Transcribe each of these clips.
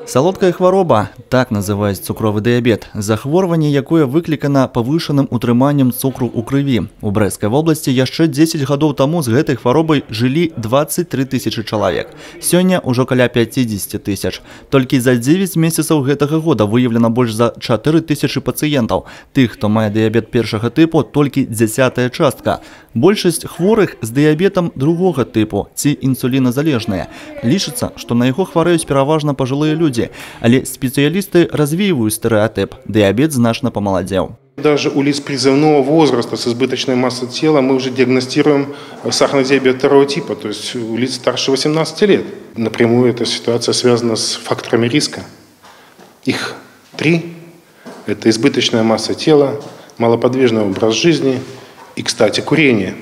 Салодкая хвароба – так называецца цукровы дыябет, захворванне, якое выклікана павышаным утрыманнем цукру ў крыві. У Брэсцкай вобласці яшчэ 10 гадоў таму з гэтай хваробай жылі 23 тысячы чалавек. Сёння ўжо каля 50 тысяч. Толькі за 9 месяцаў гэтага года выяўлена больш за 4 тысячы пацыентаў. Тых, хто мае дыябет першага тыпу, толькі 10-я частка. Большасць хворых з дыябетам другога тыпу ці інсуліназалежныя. Лічыцца, што на яго хварэюць пераважна пажылыя людзі. Але специалисты развеивают стереотип. Диабет значно помолодел. Даже у лиц призывного возраста с избыточной массой тела мы уже диагностируем сахарный диабет второго типа, то есть у лиц старше 18 лет. Напрямую эта ситуация связана с факторами риска. Их 3. Это избыточная масса тела, малоподвижный образ жизни и, кстати, курение.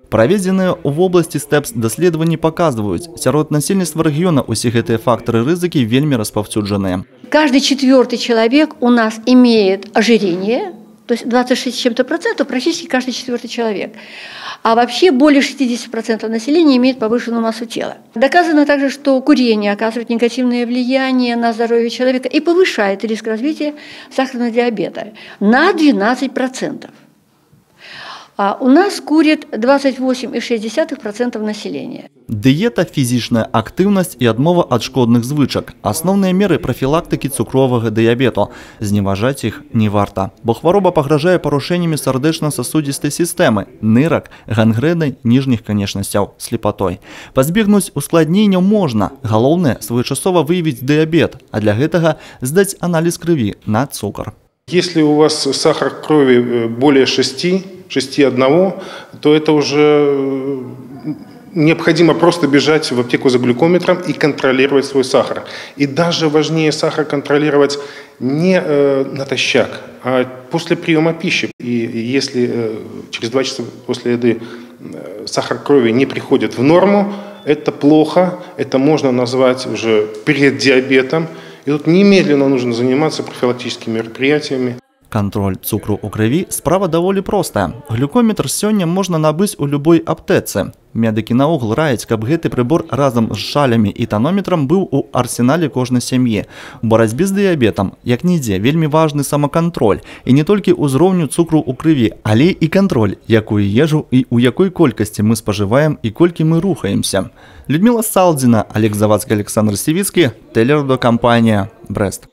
Праведзеныя ў вобласці СТЭПС даследаванні паказваюць, сярод насельніцтва рэгіёна усе гэтыя фактары рызыкі вельмі распаўсюджаныя. Каждый 4-й человек у нас имеет ожирение, то есть 26 с чем-то процентов, практически каждый 4-й человек. А вообще более 60% населения имеет повышенную массу тела. Доказано также, что курение оказывает негативное влияние на здоровье человека и повышает риск развития сахарного диабета на 12%. А у нас курит 28,6% населения. Дыета, фізічная актыўнасць і адмова ад шкодных звычак – асноўныя меры прафілактыкі цукровага дыябету. Зневажаць іх не варта, бо хвароба пагражае парушэннямі сардэчна-сасудзістай сістэмы, нырак, гангрэнай ніжніх канечнасцяў, слепатой. Пазбегнуць ускладненняў можна. Галоўнае – своечасова выявіць дыябет, а для гэтага здаць аналіз крыві на цукар. Если у вас сахар крови более 6,1, то это уже необходимо просто бежать в аптеку за глюкометром и контролировать свой сахар. И даже важнее сахар контролировать не натощак, а после приема пищи. И если через 2 часа после еды сахар крови не приходит в норму, это плохо, это можно назвать уже преддиабетом. И тут немедленно нужно заниматься профилактическими мероприятиями. Контроль цукру ў крыві справа даволі простая. Глюкометр сёння можна набыць у любой аптэцы. Медыкі наогул раяць, каб гэты прыбор разам з шалямі і танометрам быў у арсенале кожнай сям'і. У барацьбе з дыябетам, як нідзе, вельмі важны самакантроль. І не толькі ўзроўню цукру ў крыві, але і кантроль, якую ежу і ў якой колькасці мы спажываем і колькі мы рухаемся. Людмила Салдзіна, Олег Завадскі, Александр Сівіцкі, телерадиокомпанія «Брест».